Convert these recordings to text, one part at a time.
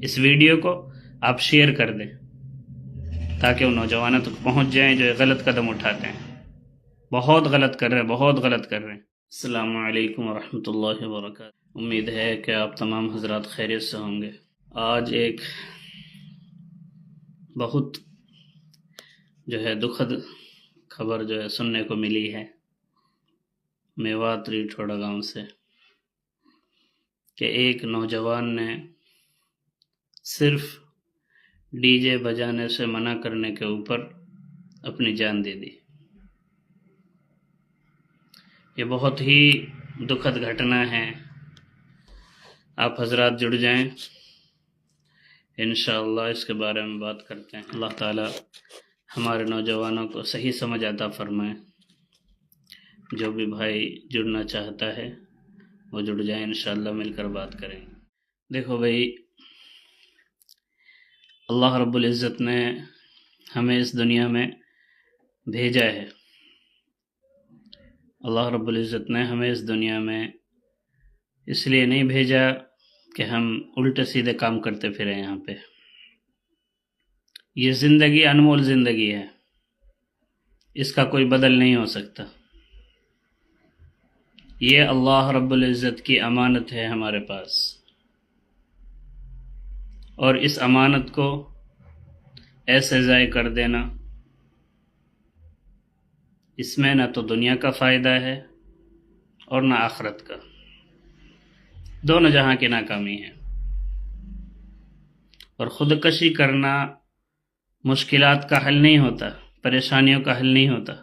اس video کو آپ share کر دیں تاکہ ان نوجوانوں تک پہنچ جائیں جو غلط قدم اٹھاتے ہیں. بہت غلط کر رہے ہیں، بہت غلط کر رہے ہیں. السلام علیکم ورحمۃ اللہ وبرکاتہ. امید ہے کہ آپ تمام حضرات خیریت سے ہوں گے. آج ایک بہت دکھد خبر سننے کو ملی ہے میوات ریٹھوڑا گاؤں سے کہ ایک نوجوان نے صرف ڈی جے بجانے سے منع کرنے کے اوپر اپنی جان دے دی. یہ بہت ہی دکھد گھٹنا ہے. آپ حضرات جڑ جائیں، انشاءاللہ اس کے بارے میں بات کرتے ہیں. اللہ تعالی ہمارے نوجوانوں کو صحیح سمجھ عطا فرمائے. جو بھی بھائی جڑنا چاہتا ہے وہ جڑ جائیں، انشاءاللہ مل کر بات کریں. دیکھو بھائی، اللہ رب العزت نے ہمیں اس دنیا میں بھیجا ہے. اللہ رب العزت نے ہمیں اس دنیا میں اس لیے نہیں بھیجا کہ ہم الٹے سیدھے کام کرتے پھریں. یہاں پہ یہ زندگی انمول زندگی ہے، اس کا کوئی بدل نہیں ہو سکتا. یہ اللہ رب العزت کی امانت ہے ہمارے پاس، اور اس امانت کو ایسے ضائع کر دینا، اس میں نہ تو دنیا کا فائدہ ہے اور نہ آخرت کا. دونوں جہاں کی ناکامی ہے. اور خودکشی کرنا مشکلات کا حل نہیں ہوتا، پریشانیوں کا حل نہیں ہوتا.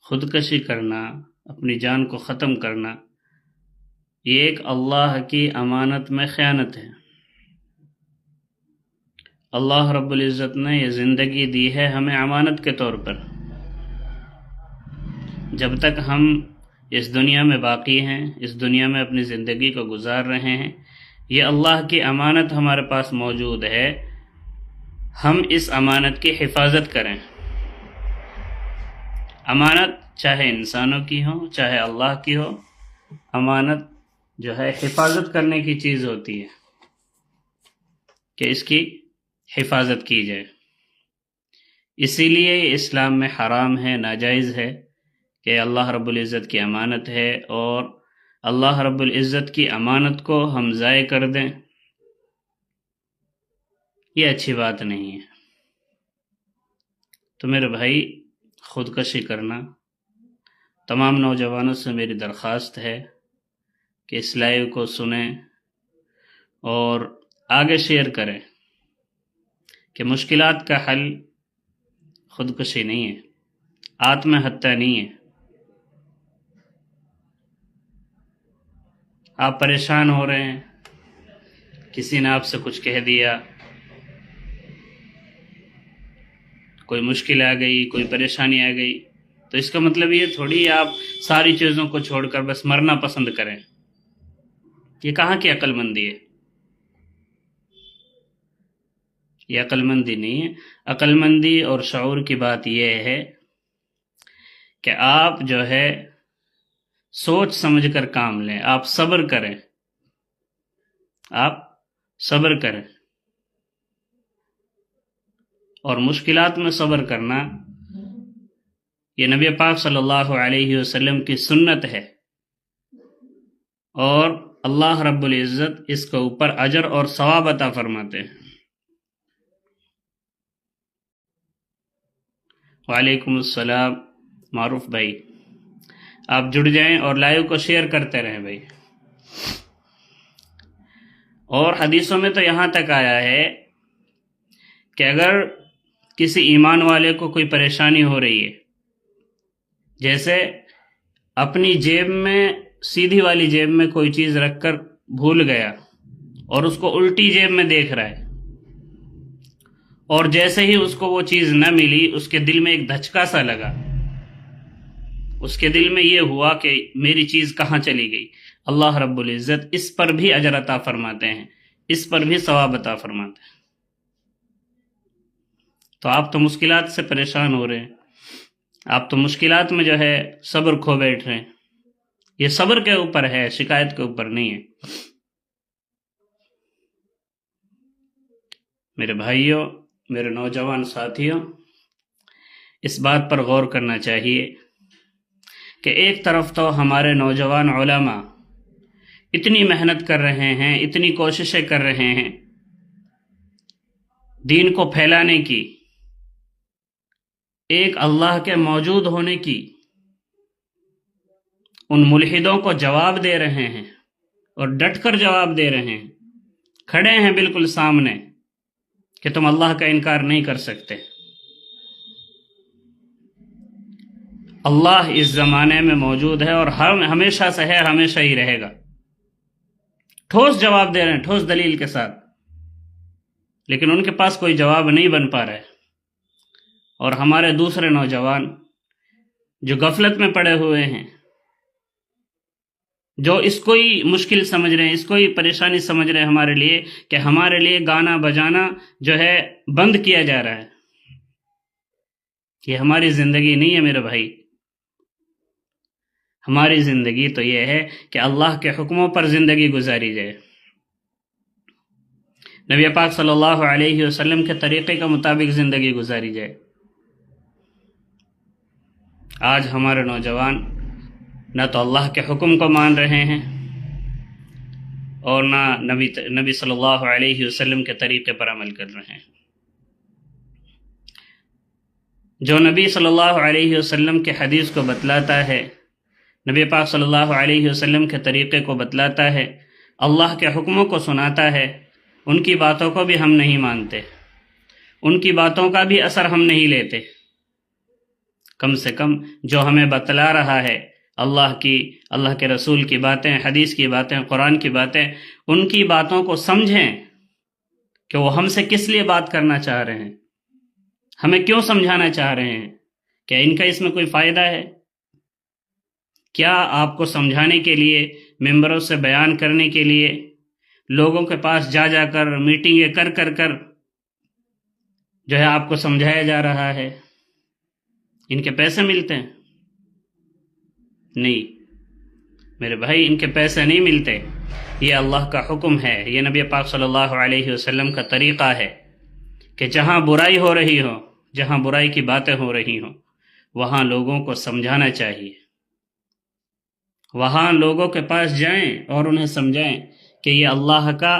خودکشی کرنا، اپنی جان کو ختم کرنا، یہ ایک اللہ کی امانت میں خیانت ہے. اللہ رب العزت نے یہ زندگی دی ہے ہمیں امانت کے طور پر. جب تک ہم اس دنیا میں باقی ہیں، اس دنیا میں اپنی زندگی کو گزار رہے ہیں، یہ اللہ کی امانت ہمارے پاس موجود ہے. ہم اس امانت کی حفاظت کریں. امانت چاہے انسانوں کی ہو چاہے اللہ کی ہو، امانت حفاظت کرنے کی چیز ہوتی ہے کہ اس کی حفاظت کی جائے. اسی لیے یہ اسلام میں حرام ہے، ناجائز ہے کہ اللہ رب العزت کی امانت ہے اور اللہ رب العزت کی امانت کو ہم ضائع کر دیں. یہ اچھی بات نہیں ہے. تو میرے بھائی، خودکشی کرنا، تمام نوجوانوں سے میری درخواست ہے کہ اس لائیو کو سنیں اور آگے شیئر کریں کہ مشکلات کا حل خودکشی نہیں ہے، آتم ہتیا نہیں ہے. آپ پریشان ہو رہے ہیں، کسی نے آپ سے کچھ کہہ دیا، کوئی مشکل آ گئی، کوئی پریشانی آ گئی، تو اس کا مطلب یہ تھوڑی آپ ساری چیزوں کو چھوڑ کر بس مرنا پسند کریں. یہ کہاں کی عقل مندی ہے؟ یہ عقل مندی نہیں ہے. عقل مندی اور شعور کی بات یہ ہے کہ آپ سوچ سمجھ کر کام لیں. آپ صبر کریں، آپ صبر کریں. اور مشکلات میں صبر کرنا یہ نبی پاک صلی اللہ علیہ وسلم کی سنت ہے، اور اللہ رب العزت اس کے اوپر اجر اور ثواب عطا فرماتے ہیں. وعلیکم السلام معروف بھائی، آپ جڑ جائیں اور لائیو کو شیئر کرتے رہیں بھائی. اور حدیثوں میں تو یہاں تک آیا ہے کہ اگر کسی ایمان والے کو کوئی پریشانی ہو رہی ہے، جیسے اپنی جیب میں، سیدھی والی جیب میں کوئی چیز رکھ کر بھول گیا اور اس کو الٹی جیب میں دیکھ رہا ہے، اور جیسے ہی اس کو وہ چیز نہ ملی، اس کے دل میں ایک دھچکا سا لگا، اس کے دل میں یہ ہوا کہ میری چیز کہاں چلی گئی. اللہ رب العزت اس پر بھی اجر عطا فرماتے ہیں، اس پر بھی ثواب عطا فرماتے ہیں. تو آپ تو مشکلات سے پریشان ہو رہے ہیں، آپ تو مشکلات میں صبر کھو بیٹھ رہے ہیں. یہ صبر کے اوپر ہے، شکایت کے اوپر نہیں ہے. میرے بھائیوں، میرے نوجوان ساتھیوں، اس بات پر غور کرنا چاہیے کہ ایک طرف تو ہمارے نوجوان علماء اتنی محنت کر رہے ہیں، اتنی کوششیں کر رہے ہیں دین کو پھیلانے کی، ایک اللہ کے موجود ہونے کی، ان ملحدوں کو جواب دے رہے ہیں اور ڈٹ کر جواب دے رہے ہیں، کھڑے ہیں بالکل سامنے کہ تم اللہ کا انکار نہیں کر سکتے۔ اللہ اس زمانے میں موجود ہے اور ہمیشہ سے ہے، ہمیشہ ہی رہے گا۔ ٹھوس جواب دے رہے ہیں، ٹھوس دلیل کے ساتھ، لیکن ان کے پاس کوئی جواب نہیں بن پا رہا ہے۔ اور ہمارے دوسرے نوجوان جو غفلت میں پڑے ہوئے ہیں، جو اس کو ہی مشکل سمجھ رہے ہیں، اس کو ہی پریشانی سمجھ رہے ہیں ہمارے لیے، کہ ہمارے لیے گانا بجانا جو ہے بند کیا جا رہا ہے۔ یہ ہماری زندگی نہیں ہے میرے بھائی۔ ہماری زندگی تو یہ ہے کہ اللہ کے حکموں پر زندگی گزاری جائے، نبی پاک صلی اللہ علیہ وسلم کے طریقے کے مطابق زندگی گزاری جائے۔ آج ہمارے نوجوان نہ تو اللہ کے حکم کو مان رہے ہیں اور نہ نبی صلی اللہ علیہ وسلم کے طریقے پر عمل کر رہے ہیں۔ جو نبی صلی اللہ علیہ وسلم کے حدیث کو بتلاتا ہے، نبی پاک صلی اللہ علیہ وسلم کے طریقے کو بتلاتا ہے، اللہ کے حکموں کو سناتا ہے، ان کی باتوں کو بھی ہم نہیں مانتے، ان کی باتوں کا بھی اثر ہم نہیں لیتے۔ کم سے کم جو ہمیں بتلا رہا ہے اللہ کے رسول کی باتیں، حدیث کی باتیں، قرآن کی باتیں، ان کی باتوں کو سمجھیں کہ وہ ہم سے کس لیے بات کرنا چاہ رہے ہیں، ہمیں کیوں سمجھانا چاہ رہے ہیں، کیا ان کا اس میں کوئی فائدہ ہے؟ کیا آپ کو سمجھانے کے لیے، ممبروں سے بیان کرنے کے لیے، لوگوں کے پاس جا کر، میٹنگیں کر جو ہے آپ کو سمجھایا جا رہا ہے، ان کے پیسے ملتے ہیں؟ نہیں میرے بھائی، ان کے پیسے نہیں ملتے۔ یہ اللہ کا حکم ہے، یہ نبی پاک صلی اللہ علیہ وسلم کا طریقہ ہے کہ جہاں برائی ہو رہی ہو، جہاں برائی کی باتیں ہو رہی ہوں، وہاں لوگوں کو سمجھانا چاہیے، وہاں لوگوں کے پاس جائیں اور انہیں سمجھائیں کہ یہ اللہ کا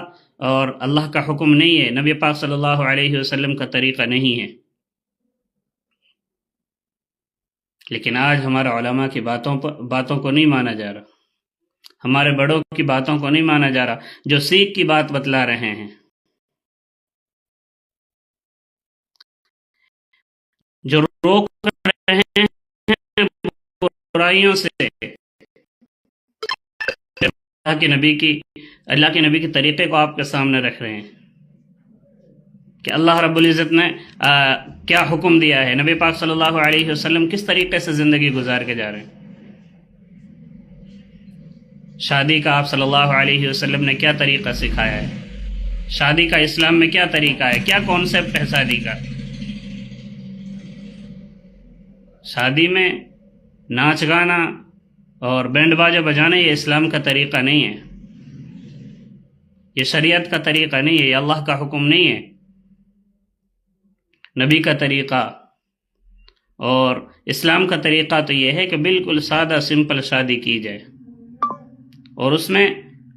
اور اللہ کا حکم نہیں ہے، نبی پاک صلی اللہ علیہ وسلم کا طریقہ نہیں ہے۔ لیکن آج ہمارے علماء کی باتوں کو نہیں مانا جا رہا، ہمارے بڑوں کی باتوں کو نہیں مانا جا رہا، جو سیکھ کی بات بتلا رہے ہیں، جو روک رہے ہیں برائیوں سے، اللہ کے نبی کے طریقے کو آپ کے سامنے رکھ رہے ہیں کہ اللہ رب العزت نے کیا حکم دیا ہے، نبی پاک صلی اللہ علیہ وسلم کس طریقے سے زندگی گزار کے جا رہے ہیں۔ شادی کا آپ صلی اللہ علیہ وسلم نے کیا طریقہ سکھایا ہے، شادی کا اسلام میں کیا طریقہ ہے، کیا کانسیپٹ ہے شادی کا۔ شادی میں ناچ گانا اور بینڈ باجا بجانا یہ اسلام کا طریقہ نہیں ہے، یہ شریعت کا طریقہ نہیں ہے، یہ اللہ کا حکم نہیں ہے۔ نبی کا طریقہ اور اسلام کا طریقہ تو یہ ہے کہ بالکل سادہ سمپل شادی کی جائے، اور اس میں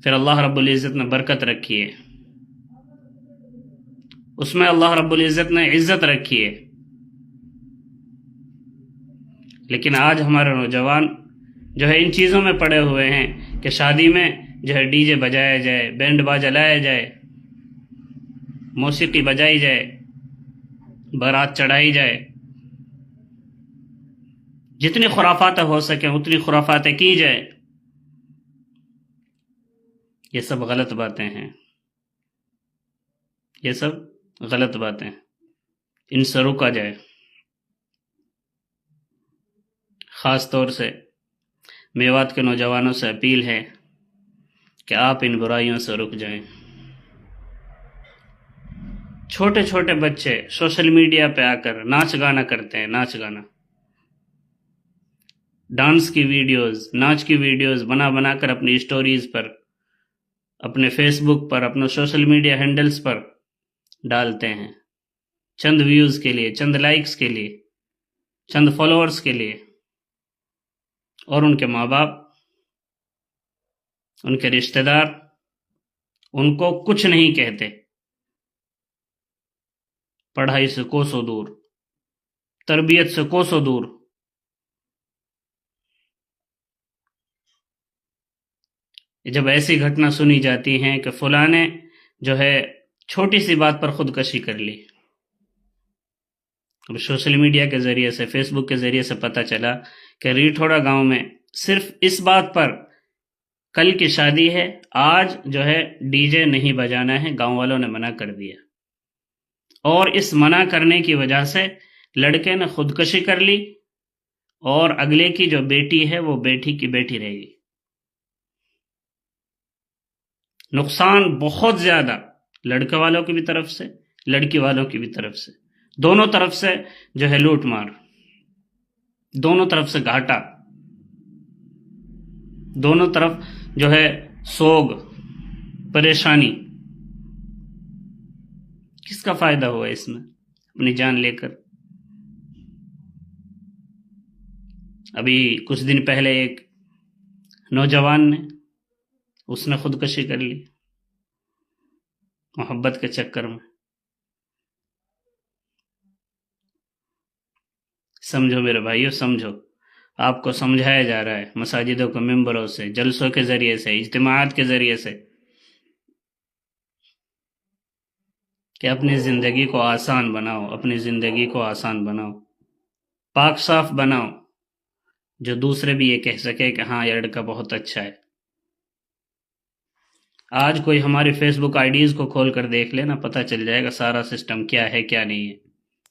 پھر اللہ رب العزت نے برکت رکھی ہے، اس میں اللہ رب العزت نے عزت رکھی ہے۔ لیکن آج ہمارے نوجوان جو ہے ان چیزوں میں پڑے ہوئے ہیں کہ شادی میں جو ہے ڈی جے بجایا جائے، بینڈ باجا لایا جائے، موسیقی بجائی جائے، بارات چڑھائی جائے، جتنی خرافات ہو سکیں اتنی خرافاتیں کی جائے۔ یہ سب غلط باتیں ہیں، یہ سب غلط باتیں، ان سے روکا جائے۔ خاص طور سے میوات کے نوجوانوں سے اپیل ہے کہ آپ ان برائیوں سے رک جائیں۔ چھوٹے چھوٹے بچے سوشل میڈیا پہ آ کر ناچ گانا کرتے ہیں، ناچ گانا، ڈانس کی ویڈیوز، ناچ کی ویڈیوز بنا کر اپنی اسٹوریز پر، اپنے فیس بک پر، اپنے سوشل میڈیا ہینڈلز پر ڈالتے ہیں چند ویوز کے لیے، چند لائکس کے لیے، چند فالوورز کے لیے، اور ان کے ماں باپ، ان کے رشتہ دار ان کو کچھ نہیں کہتے، پڑھائی سے کوسوں دور، تربیت سے کوسوں دور۔ جب ایسی گھٹنا سنی جاتی ہیں کہ فلاں نے جو ہے چھوٹی سی بات پر خودکشی کر لی، اب سوشل میڈیا کے ذریعے سے، فیس بک کے ذریعے سے پتہ چلا کہ ریٹھوڑا گاؤں میں صرف اس بات پر، کل کی شادی ہے، آج جو ہے ڈی جے نہیں بجانا ہے، گاؤں والوں نے منع کر دیا، اور اس منع کرنے کی وجہ سے لڑکے نے خودکشی کر لی، اور اگلے کی جو بیٹی ہے وہ بیٹی کی بیٹی رہے گی۔ نقصان بہت زیادہ، لڑکے والوں کی بھی طرف سے، لڑکی والوں کی بھی طرف سے، دونوں طرف سے جو ہے لوٹ مار، دونوں طرف سے گھاٹا، دونوں طرف جو ہے سوگ، پریشانی۔ کس کا فائدہ ہوا اس میں؟ اپنی جان لے کر۔ ابھی کچھ دن پہلے ایک نوجوان نے، اس نے خودکشی کر لی محبت کے چکر میں۔ سمجھو میرے بھائیو، سمجھو، آپ کو سمجھایا جا رہا ہے مساجدوں کے ممبروں سے، جلسوں کے ذریعے سے، اجتماعات کے ذریعے سے، کہ اپنی زندگی کو آسان بناؤ، اپنی زندگی کو آسان بناؤ، پاک صاف بناؤ، جو دوسرے بھی یہ کہہ سکے کہ ہاں یہ لڑکا بہت اچھا ہے۔ آج کوئی ہماری فیس بک آئی ڈیز کو کھول کر دیکھ لینا، پتہ چل جائے گا سارا سسٹم کیا ہے کیا نہیں ہے،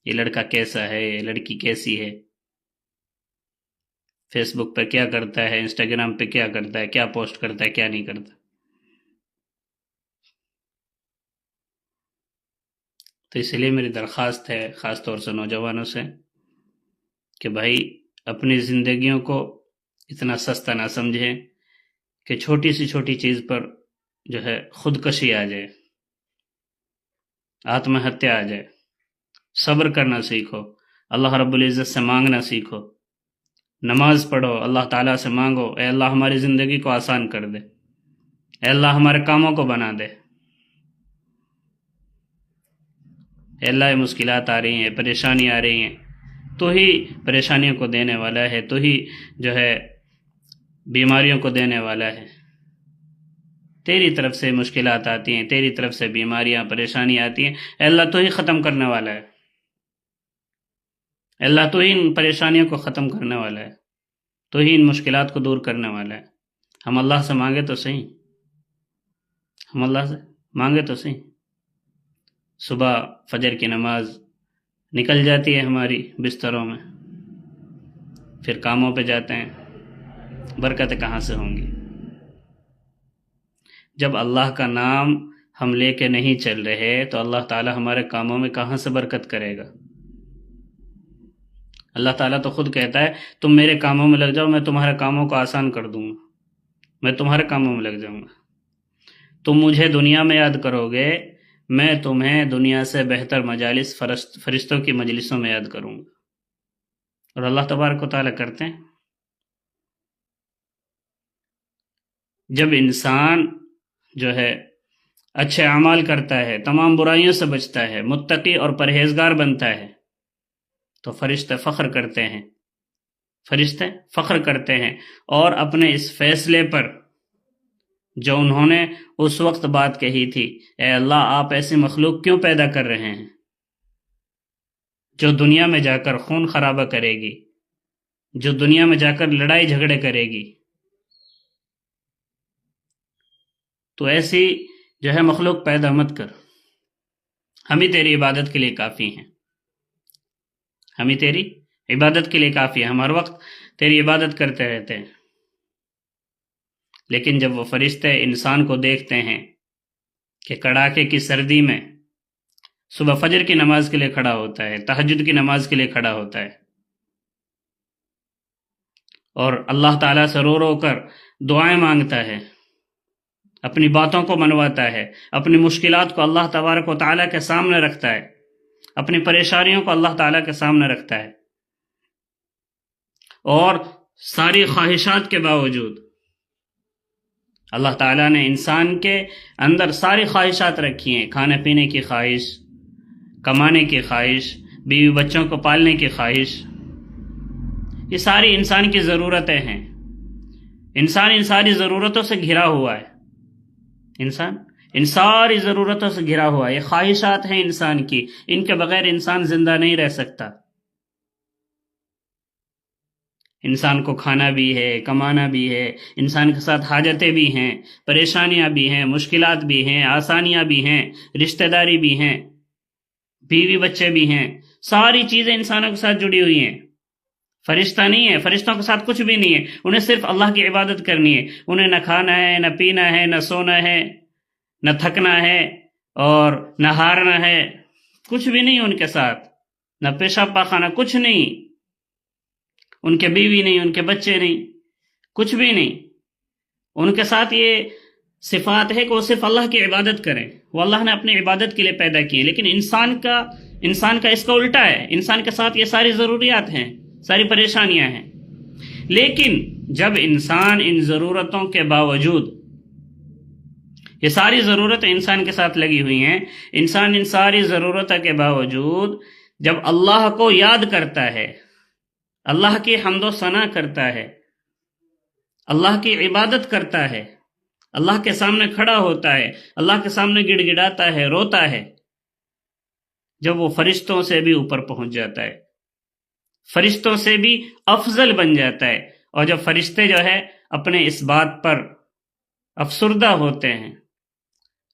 یہ لڑکا کیسا ہے، یہ لڑکی کیسی ہے، فیس بک پہ کیا کرتا ہے، انسٹاگرام پہ کیا کرتا ہے، کیا پوسٹ کرتا ہے، کیا نہیں کرتا۔ تو اس لیے میری درخواست ہے خاص طور سے نوجوانوں سے کہ بھائی اپنی زندگیوں کو اتنا سستا نہ سمجھیں کہ چھوٹی سی چھوٹی چیز پر جو ہے خودکشی آ جائے، آتم ہتیا آ جائے۔ صبر کرنا سیکھو، اللہ رب العزت سے مانگنا سیکھو، نماز پڑھو، اللہ تعالیٰ سے مانگو، اے اللہ ہماری زندگی کو آسان کر دے، اے اللہ ہمارے کاموں کو بنا دے، اے اللہ یہ مشکلات آ رہی ہیں، پریشانی آ رہی ہیں، تو ہی پریشانیوں کو دینے والا ہے، تو ہی جو ہے بیماریوں کو دینے والا ہے۔ تیری طرف سے مشکلات آتی ہیں، تیری طرف سے بیماریاں، پریشانی آتی ہیں، اے اللہ تو ہی ختم کرنے والا ہے، اے اللہ تو ہی ان پریشانیوں کو ختم کرنے والا ہے، تو ہی ان مشکلات کو دور کرنے والا ہے۔ ہم اللہ سے مانگے تو صحیح، ہم اللہ سے مانگے تو صحیح۔ صبح فجر کی نماز نکل جاتی ہے ہماری بستروں میں، پھر کاموں پہ جاتے ہیں، برکتیں کہاں سے ہوں گی؟ جب اللہ کا نام ہم لے کے نہیں چل رہے تو اللہ تعالیٰ ہمارے کاموں میں کہاں سے برکت کرے گا؟ اللہ تعالیٰ تو خود کہتا ہے تم میرے کاموں میں لگ جاؤ، میں تمہارے کاموں کو آسان کر دوں گا، میں تمہارے کاموں میں لگ جاؤں گا۔ تم مجھے دنیا میں یاد کرو گے، میں تمہیں دنیا سے بہتر مجالس، فرشتوں کی مجلسوں میں یاد کروں گا۔ اور اللہ تبارک و تعالیٰ کرتے ہیں۔ جب انسان جو ہے اچھے اعمال کرتا ہے، تمام برائیوں سے بچتا ہے، متقی اور پرہیزگار بنتا ہے، تو فرشتے فخر کرتے ہیں، فرشتے فخر کرتے ہیں، اور اپنے اس فیصلے پر جو انہوں نے اس وقت بات کہی تھی، اے اللہ آپ ایسی مخلوق کیوں پیدا کر رہے ہیں جو دنیا میں جا کر خون خرابہ کرے گی، جو دنیا میں جا کر لڑائی جھگڑے کرے گی، تو ایسی جو ہے مخلوق پیدا مت کر، ہم ہی تیری عبادت کے لیے کافی ہیں، ہم ہی تیری عبادت کے لیے کافی ہیں، ہم ہر وقت تیری عبادت کرتے رہتے ہیں۔ لیکن جب وہ فرشتے انسان کو دیکھتے ہیں کہ کڑاکے کی سردی میں صبح فجر کی نماز کے لیے کھڑا ہوتا ہے، تہجد کی نماز کے لیے کھڑا ہوتا ہے، اور اللہ تعالیٰ سے رو رو کر دعائیں مانگتا ہے، اپنی باتوں کو منواتا ہے، اپنی مشکلات کو اللہ تبارک و تعالیٰ کے سامنے رکھتا ہے، اپنی پریشانیوں کو اللہ تعالیٰ کے سامنے رکھتا ہے، اور ساری خواہشات کے باوجود اللہ تعالیٰ نے انسان کے اندر ساری خواہشات رکھی ہیں، کھانے پینے کی خواہش، کمانے کی خواہش، بیوی بچوں کو پالنے کی خواہش، یہ ساری انسان کی ضرورتیں ہیں۔ انسان ان ساری ضرورتوں سے گھرا ہوا ہے، انسان ان ساری ضرورتوں سے گھرا ہوا ہے، یہ خواہشات ہیں انسان کی، ان کے بغیر انسان زندہ نہیں رہ سکتا۔ انسان کو کھانا بھی ہے، کمانا بھی ہے، انسان کے ساتھ حاجتیں بھی ہیں، پریشانیاں بھی ہیں، مشکلات بھی ہیں، آسانیاں بھی ہیں، رشتہ داری بھی ہیں، بیوی بچے بھی ہیں، ساری چیزیں انسانوں کے ساتھ جڑی ہوئی ہیں۔ فرشتہ نہیں ہے، فرشتوں کے ساتھ کچھ بھی نہیں ہے، انہیں صرف اللہ کی عبادت کرنی ہے، انہیں نہ کھانا ہے، نہ پینا ہے، نہ سونا ہے، نہ تھکنا ہے اور نہ ہارنا ہے، کچھ بھی نہیں ان کے ساتھ، نہ پیشاب پاخانہ، کچھ نہیں، ان کے بیوی نہیں، ان کے بچے نہیں، کچھ بھی نہیں، ان کے ساتھ یہ صفات ہے کہ وہ صرف اللہ کی عبادت کریں، وہ اللہ نے اپنی عبادت کے لیے پیدا کیے۔ لیکن انسان کا اس کا الٹا ہے، انسان کے ساتھ یہ ساری ضروریات ہیں، ساری پریشانیاں ہیں، لیکن جب انسان ان ضرورتوں کے باوجود، یہ ساری ضرورتیں انسان کے ساتھ لگی ہوئی ہیں، انسان ان ساری ضرورتوں کے باوجود جب اللہ کو یاد کرتا ہے، اللہ کی حمد و ثنا کرتا ہے، اللہ کی عبادت کرتا ہے، اللہ کے سامنے کھڑا ہوتا ہے، اللہ کے سامنے گڑ گڑاتا ہے، روتا ہے، جب وہ فرشتوں سے بھی اوپر پہنچ جاتا ہے، فرشتوں سے بھی افضل بن جاتا ہے، اور جب فرشتے جو ہے اپنے اس بات پر افسردہ ہوتے ہیں،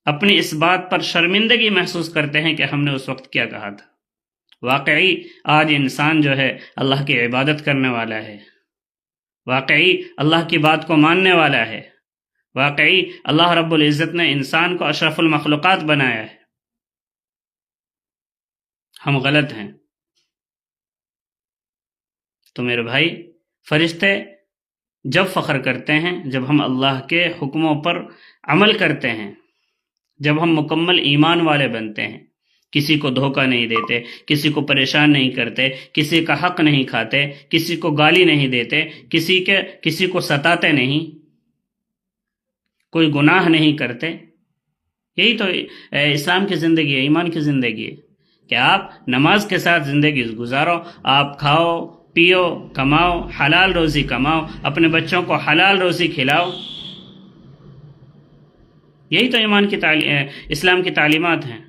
اپنی اس بات پر شرمندگی محسوس کرتے ہیں کہ ہم نے اس وقت کیا کہا تھا۔ واقعی آج انسان جو ہے اللہ کی عبادت کرنے والا ہے، واقعی اللہ کی بات کو ماننے والا ہے، واقعی اللہ رب العزت نے انسان کو اشرف المخلوقات بنایا ہے، ہم غلط ہیں۔ تو میرے بھائی، فرشتے جب فخر کرتے ہیں، جب ہم اللہ کے حکموں پر عمل کرتے ہیں، جب ہم مکمل ایمان والے بنتے ہیں، کسی کو دھوکہ نہیں دیتے، کسی کو پریشان نہیں کرتے، کسی کا حق نہیں کھاتے، کسی کو گالی نہیں دیتے، کسی کو ستاتے نہیں، کوئی گناہ نہیں کرتے، یہی تو اسلام کی زندگی ہے، ایمان کی زندگی ہے کہ آپ نماز کے ساتھ زندگی گزارو، آپ کھاؤ پیو کماؤ، حلال روزی کماؤ، اپنے بچوں کو حلال روزی کھلاؤ، یہی تو اسلام کی تعلیمات ہیں۔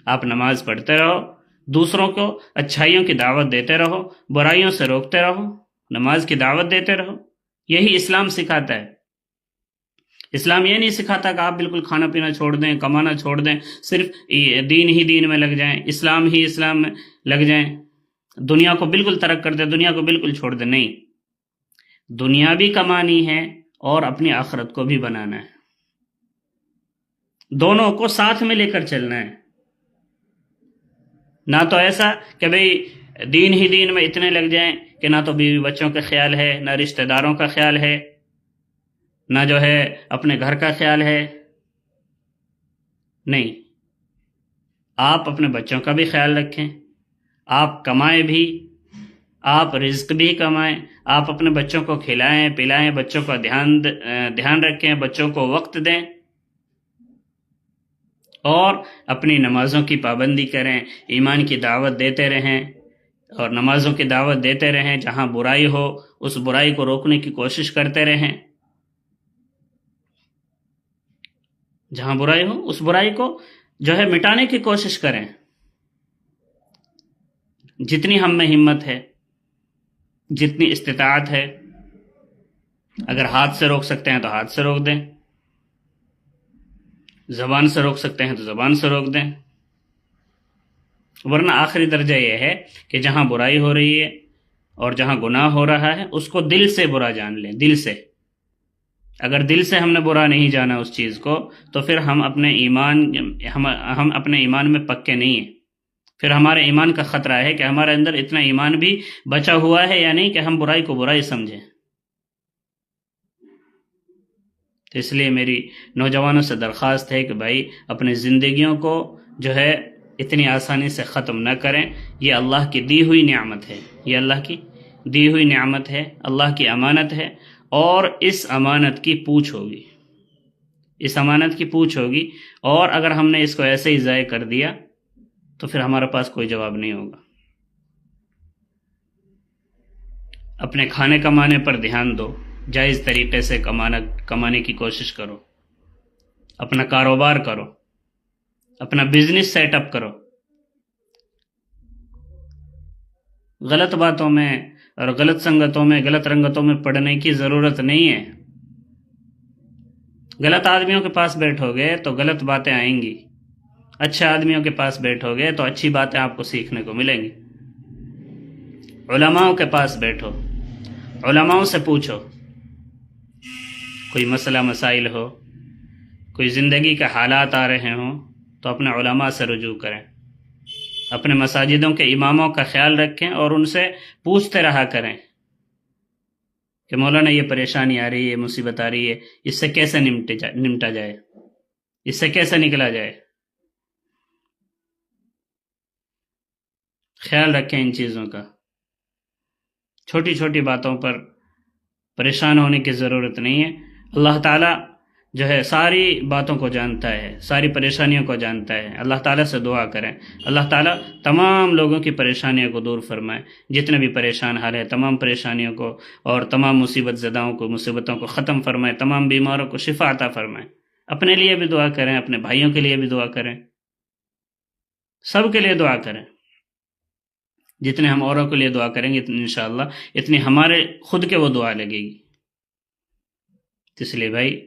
آپ نماز پڑھتے رہو، دوسروں کو اچھائیوں کی دعوت دیتے رہو، برائیوں سے روکتے رہو، نماز کی دعوت دیتے رہو، یہی اسلام سکھاتا ہے۔ اسلام یہ نہیں سکھاتا کہ آپ بالکل کھانا پینا چھوڑ دیں، کمانا چھوڑ دیں، صرف دین ہی دین میں لگ جائیں، اسلام ہی اسلام میں لگ جائیں، دنیا کو بالکل ترک کر دیں، دنیا کو بالکل چھوڑ دیں۔ نہیں، دنیا بھی کمانی ہے اور اپنی آخرت کو بھی بنانا ہے، دونوں کو ساتھ میں لے کر چلنا ہے۔ نہ تو ایسا کہ بھئی دین ہی دین میں اتنے لگ جائیں کہ نہ تو بیوی بچوں کا خیال ہے، نہ رشتہ داروں کا خیال ہے، نہ جو ہے اپنے گھر کا خیال ہے۔ نہیں، آپ اپنے بچوں کا بھی خیال رکھیں، آپ کمائیں بھی، آپ رزق بھی کمائیں، آپ اپنے بچوں کو کھلائیں پلائیں، بچوں کا دھیان رکھیں، بچوں کو وقت دیں، اور اپنی نمازوں کی پابندی کریں، ایمان کی دعوت دیتے رہیں، اور نمازوں کی دعوت دیتے رہیں، جہاں برائی ہو اس برائی کو روکنے کی کوشش کرتے رہیں، جہاں برائی ہو اس برائی کو جو ہے مٹانے کی کوشش کریں، جتنی ہم میں ہمت ہے، جتنی استطاعت ہے، اگر ہاتھ سے روک سکتے ہیں تو ہاتھ سے روک دیں، زبان سے روک سکتے ہیں تو زبان سے روک دیں، ورنہ آخری درجہ یہ ہے کہ جہاں برائی ہو رہی ہے اور جہاں گناہ ہو رہا ہے اس کو دل سے برا جان لیں، دل سے۔ اگر دل سے ہم نے برا نہیں جانا اس چیز کو تو پھر ہم اپنے ایمان میں پکے نہیں ہیں، پھر ہمارے ایمان کا خطرہ ہے کہ ہمارے اندر اتنا ایمان بھی بچا ہوا ہے یا نہیں کہ ہم برائی کو برائی سمجھیں۔ تو اس لیے میری نوجوانوں سے درخواست ہے کہ بھائی اپنی زندگیوں کو جو ہے اتنی آسانی سے ختم نہ کریں. یہ اللہ کی دی ہوئی نعمت ہے، یہ اللہ کی دی ہوئی نعمت ہے، اللہ کی امانت ہے، اور اس امانت کی پوچھ ہوگی، اس امانت کی پوچھ ہوگی. اور اگر ہم نے اس کو ایسے ہی ضائع کر دیا تو پھر ہمارے پاس کوئی جواب نہیں ہوگا. اپنے کھانے کمانے پر دھیان دو، جائز طریقے سے کمانے کی کوشش کرو، اپنا کاروبار کرو، اپنا بزنس سیٹ اپ کرو. غلط باتوں میں اور غلط سنگتوں میں، غلط رنگتوں میں پڑنے کی ضرورت نہیں ہے. غلط آدمیوں کے پاس بیٹھو گے تو غلط باتیں آئیں گی، اچھے آدمیوں کے پاس بیٹھو گے تو اچھی باتیں آپ کو سیکھنے کو ملیں گی. علماء کے پاس بیٹھو، علماء سے پوچھو، کوئی مسئلہ مسائل ہو، کوئی زندگی کے حالات آ رہے ہوں تو اپنے علماء سے رجوع کریں. اپنے مساجدوں کے اماموں کا خیال رکھیں اور ان سے پوچھتے رہا کریں کہ مولانا یہ پریشانی آ رہی ہے، یہ مصیبت آ رہی ہے، اس سے کیسے نمٹا جائے، اس سے کیسے نکلا جائے. خیال رکھیں ان چیزوں کا. چھوٹی چھوٹی باتوں پر پریشان ہونے کی ضرورت نہیں ہے. اللہ تعالیٰ جو ہے ساری باتوں کو جانتا ہے، ساری پریشانیوں کو جانتا ہے. اللہ تعالیٰ سے دعا کریں، اللہ تعالیٰ تمام لوگوں کی پریشانیوں کو دور فرمائے. جتنے بھی پریشان حال ہیں تمام پریشانیوں کو اور تمام مصیبت زداؤں کو، مصیبتوں کو ختم فرمائے، تمام بیماروں کو شفا عطا فرمائے. اپنے لیے بھی دعا کریں، اپنے بھائیوں کے لیے بھی دعا کریں، سب کے لیے دعا کریں. جتنے ہم اوروں کے لیے دعا کریں گے انشاءاللہ اتنی ہمارے خود کے وہ دعا لگے گی. اس لیے بھائی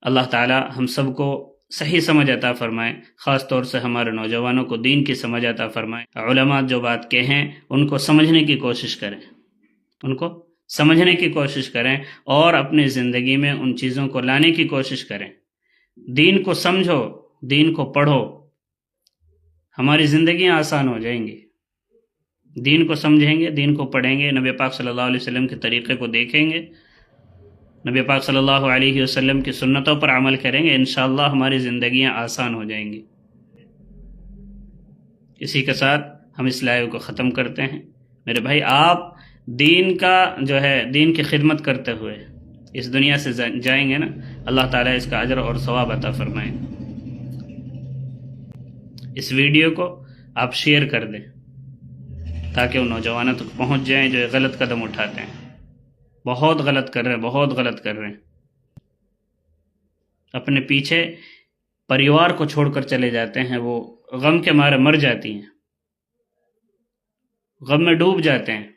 اللہ تعالی ہم سب کو صحیح سمجھ عطا فرمائے، خاص طور سے ہمارے نوجوانوں کو دین کی سمجھ عطا فرمائے. علماء جو بات کہیں ان کو سمجھنے کی کوشش کریں، ان کو سمجھنے کی کوشش کریں اور اپنی زندگی میں ان چیزوں کو لانے کی کوشش کریں. دین کو سمجھو، دین کو پڑھو، ہماری زندگیاں آسان ہو جائیں گی. دین کو سمجھیں گے، دین کو پڑھیں گے، نبی پاک صلی اللہ علیہ وسلم کے طریقے کو دیکھیں گے، نبی پاک صلی اللہ علیہ وسلم کی سنتوں پر عمل کریں گے، انشاءاللہ ہماری زندگیاں آسان ہو جائیں گی. اسی کے ساتھ ہم اس لائیو کو ختم کرتے ہیں. میرے بھائی آپ دین کا جو ہے دین کی خدمت کرتے ہوئے اس دنیا سے جائیں گے نا، اللہ تعالیٰ اس کا اجر اور ثواب عطا فرمائیں. اس ویڈیو کو آپ شیئر کر دیں تاکہ وہ نوجوانوں تک پہنچ جائیں جو غلط قدم اٹھاتے ہیں. بہت غلط کر رہے ہیں، بہت غلط کر رہے ہیں. اپنے پیچھے پریوار کو چھوڑ کر چلے جاتے ہیں، وہ غم کے مارے مر جاتی ہیں، غم میں ڈوب جاتے ہیں.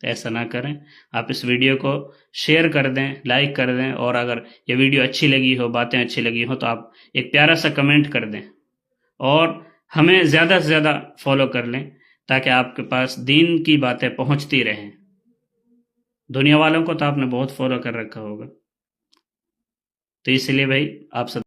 ایسا نہ کریں. آپ اس ویڈیو کو شیئر کر دیں، لائک کر دیں، اور اگر یہ ویڈیو اچھی لگی ہو، باتیں اچھی لگی ہو تو آپ ایک پیارا سا کمنٹ کر دیں اور ہمیں زیادہ سے زیادہ فالو کر لیں تاکہ آپ کے پاس دین کی باتیں پہنچتی رہیں. دنیا والوں کو تو آپ نے بہت فالو کر رکھا ہوگا، تو اس لیے بھائی آپ سب